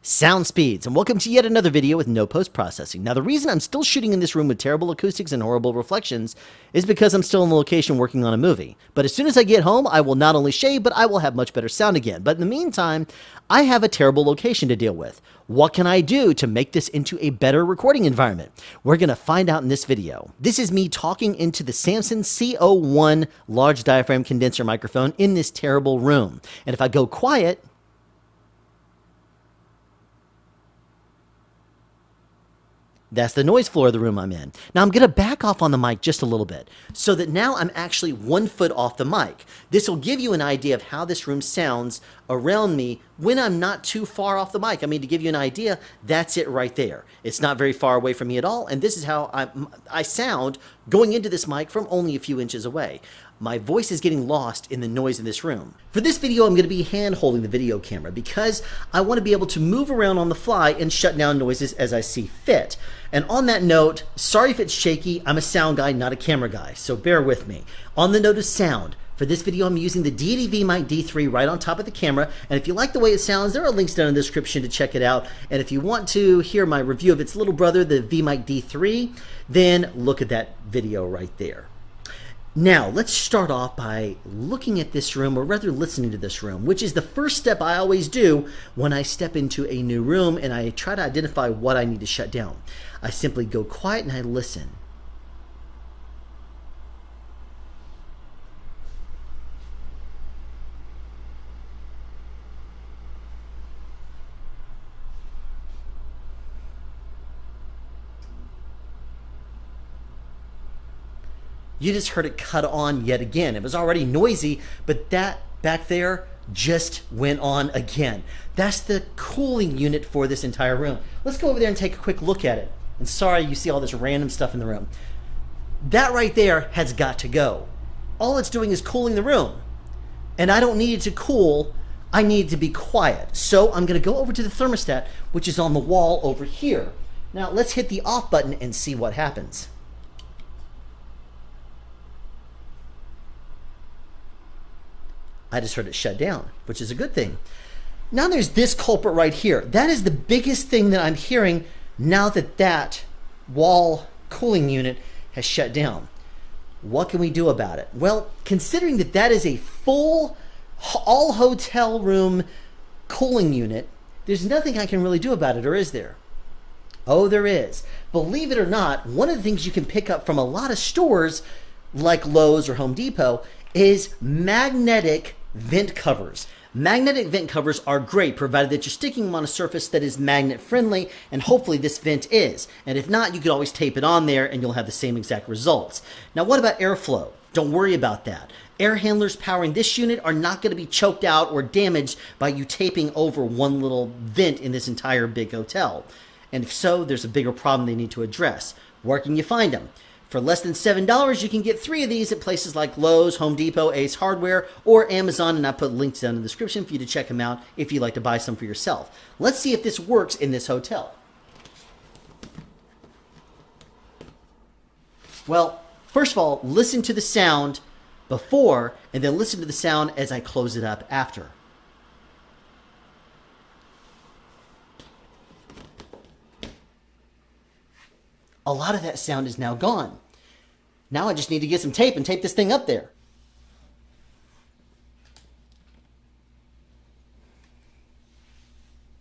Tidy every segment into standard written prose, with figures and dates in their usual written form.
Sound speeds, and welcome to yet another video with no post-processing. Now, the reason I'm still shooting in this room with terrible acoustics and horrible reflections is because I'm still in the location working on a movie. But as soon as I get home, I will not only shave, but I will have much better sound again. But in the meantime, I have a terrible location to deal with. What can I do to make this into a better recording environment? We're going to find out in this video. This is me talking into the Samson C01 large diaphragm condenser microphone in this terrible room. And if I go quiet, that's the noise floor of the room I'm in. Now I'm going to back off on the mic just a little bit so that now I'm actually 1 foot off the mic. This will give you an idea of how this room sounds around me when I'm not too far off the mic. I mean, to give you an idea, that's it right there. It's not very far away from me at all, and this is how I sound going into this mic from only a few inches away. My voice is getting lost in the noise in this room. For this video, I'm going to be hand holding the video camera because I want to be able to move around on the fly and shut down noises as I see fit. And on that note, sorry if it's shaky, I'm a sound guy, not a camera guy, so bear with me. On the note of sound, for this video, I'm using the Deity V-Mic D3 right on top of the camera, and if you like the way it sounds, there are links down in the description to check it out. And if you want to hear my review of its little brother, the V-Mic D3, then look at that video right there. Now, let's start off by looking at this room, or rather listening to this room, which is the first step I always do when I step into a new room and I try to identify what I need to shut down. I simply go quiet and I listen. You just heard it cut on yet again. It was already noisy, but that back there just went on again. That's the cooling unit for this entire room. Let's go over there and take a quick look at it. And sorry you see all this random stuff in the room. That right there has got to go. All it's doing is cooling the room. And I don't need it to cool, I need it to be quiet. So I'm gonna go over to the thermostat, which is on the wall over here. Now let's hit the off button and see what happens. I just heard it shut down, which is a good thing. Now there's this culprit right here. That is the biggest thing that I'm hearing now that that wall cooling unit has shut down. What can we do about it? Well, considering that that is a full, all hotel room cooling unit, there's nothing I can really do about it, or is there? Oh, there is. Believe it or not, one of the things you can pick up from a lot of stores like Lowe's or Home Depot is magnetic vent covers. Magnetic vent covers are great, provided that you're sticking them on a surface that is magnet friendly, and hopefully this vent is. And if not, you could always tape it on there and you'll have the same exact results. Now, what about airflow? Don't worry about that. Air handlers powering this unit are not going to be choked out or damaged by you taping over one little vent in this entire big hotel. And if so, there's a bigger problem they need to address. Where can you find them? For less than $7, you can get 3 of these at places like Lowe's, Home Depot, Ace Hardware, or Amazon, and I put links down in the description for you to check them out if you'd like to buy some for yourself. Let's see if this works in this hotel. Well, first of all, listen to the sound before, and then listen to the sound as I close it up after. A lot of that sound is now gone. Now I just need to get some tape and tape this thing up there.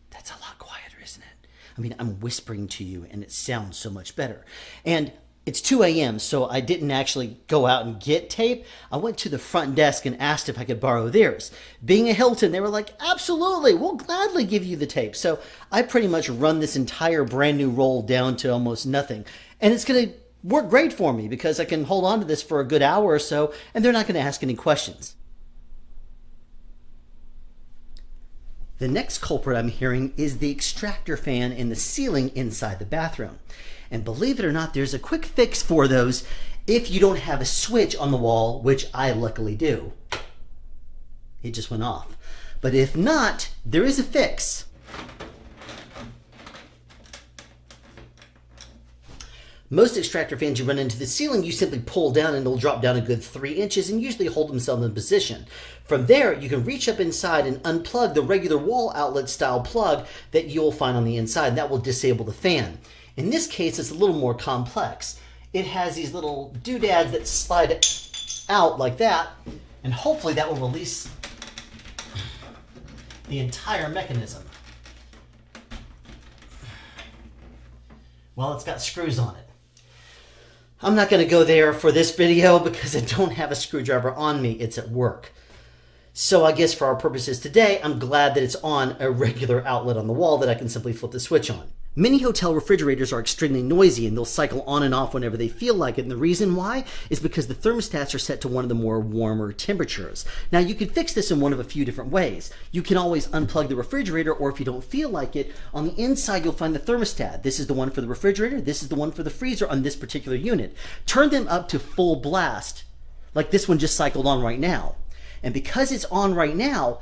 That's a lot quieter, isn't it? I mean, I'm whispering to you and it sounds so much better. And it's 2 a.m., so I didn't actually go out and get tape. I went to the front desk and asked if I could borrow theirs. Being a Hilton, they were like, absolutely, we'll gladly give you the tape. So I pretty much run this entire brand new roll down to almost nothing. And it's going to work great for me because I can hold on to this for a good hour or so, and they're not going to ask any questions. The next culprit I'm hearing is the extractor fan in the ceiling inside the bathroom. And believe it or not, there's a quick fix for those if you don't have a switch on the wall, which I luckily do. It just went off. But if not, there is a fix. Most extractor fans you run into the ceiling, you simply pull down and they'll drop down a good 3 inches and usually hold themselves in position. From there, you can reach up inside and unplug the regular wall outlet style plug that you'll find on the inside, and that will disable the fan. In this case, it's a little more complex. It has these little doodads that slide out like that, and hopefully that will release the entire mechanism. Well, it's got screws on it. I'm not going to go there for this video because I don't have a screwdriver on me. It's at work. So I guess for our purposes today, I'm glad that it's on a regular outlet on the wall that I can simply flip the switch on. Many hotel refrigerators are extremely noisy and they'll cycle on and off whenever they feel like it. And the reason why is because the thermostats are set to one of the more warmer temperatures. Now you can fix this in one of a few different ways. You can always unplug the refrigerator, or if you don't feel like it, on the inside you'll find the thermostat. This is the one for the refrigerator. This is the one for the freezer on this particular unit. Turn them up to full blast, like this one just cycled on right now. And because it's on right now,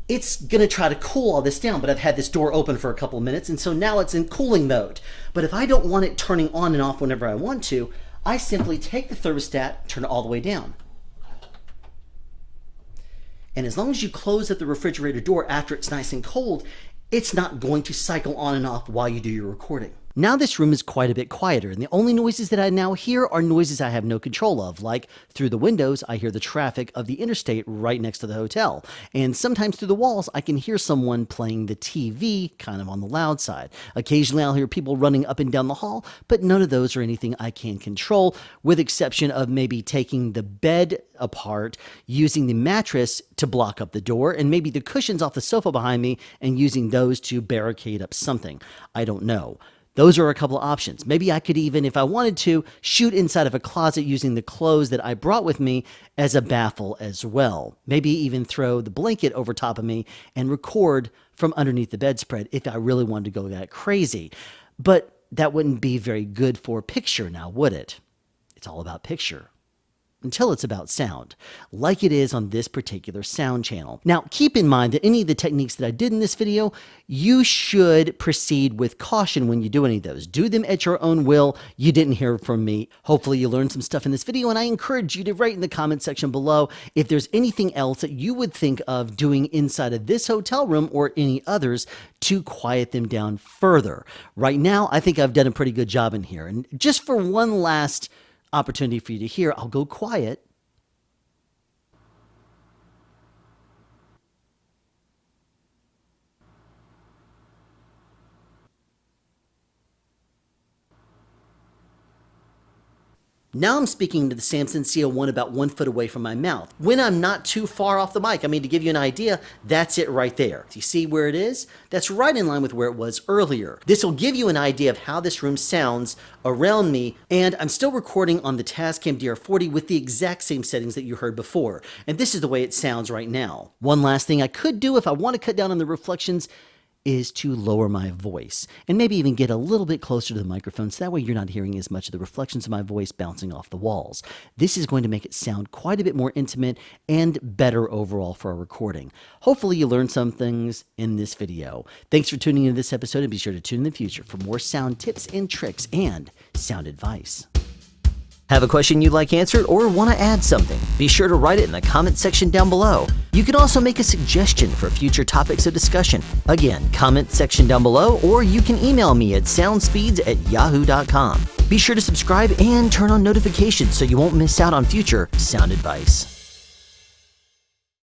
it's going to try to cool all this down, but I've had this door open for a couple of minutes, and so now it's in cooling mode. But if I don't want it turning on and off whenever I want to, I simply take the thermostat, turn it all the way down. And as long as you close up the refrigerator door after it's nice and cold, it's not going to cycle on and off while you do your recording. Now this room is quite a bit quieter, and the only noises that I now hear are noises I have no control of, like through the windows I hear the traffic of the interstate right next to the hotel, and sometimes through the walls I can hear someone playing the TV kind of on the loud side. Occasionally I'll hear people running up and down the hall, but none of those are anything I can control, with exception of maybe taking the bed apart, using the mattress to block up the door, and maybe the cushions off the sofa behind me and using those to barricade up something. I don't know. Those are a couple of options. Maybe I could even, if I wanted to, shoot inside of a closet using the clothes that I brought with me as a baffle as well. Maybe even throw the blanket over top of me and record from underneath the bedspread if I really wanted to go that crazy. But that wouldn't be very good for picture now, would it? It's all about picture. Until it's about sound, like it is on this particular sound channel. Now, keep in mind that any of the techniques that I did in this video, you should proceed with caution when you do any of those. Do them at your own will. You didn't hear from me. Hopefully you learned some stuff in this video, and I encourage you to write in the comment section below if there's anything else that you would think of doing inside of this hotel room or any others to quiet them down further. Right now, I think I've done a pretty good job in here. And just for one last opportunity for you to hear, I'll go quiet. Now I'm speaking to the Samson C01 about 1 foot away from my mouth, when I'm not too far off the mic. I mean, to give you an idea, that's it right there. Do you see where it is? That's right in line with where it was earlier. This will give you an idea of how this room sounds around me, and I'm still recording on the Tascam DR40 with the exact same settings that you heard before, and this is the way it sounds right now. One last thing I could do if I want to cut down on the reflections is to lower my voice and maybe even get a little bit closer to the microphone so that way you're not hearing as much of the reflections of my voice bouncing off the walls. This is going to make it sound quite a bit more intimate and better overall for our recording. Hopefully you learned some things in this video. Thanks for tuning into this episode, and be sure to tune in the future for more sound tips and tricks and sound advice. Have a question you'd like answered or want to add something? Be sure to write it in the comment section down below. You can also make a suggestion for future topics of discussion. Again, comment section down below, or you can email me at soundspeeds@yahoo.com. Be sure to subscribe and turn on notifications so you won't miss out on future sound advice.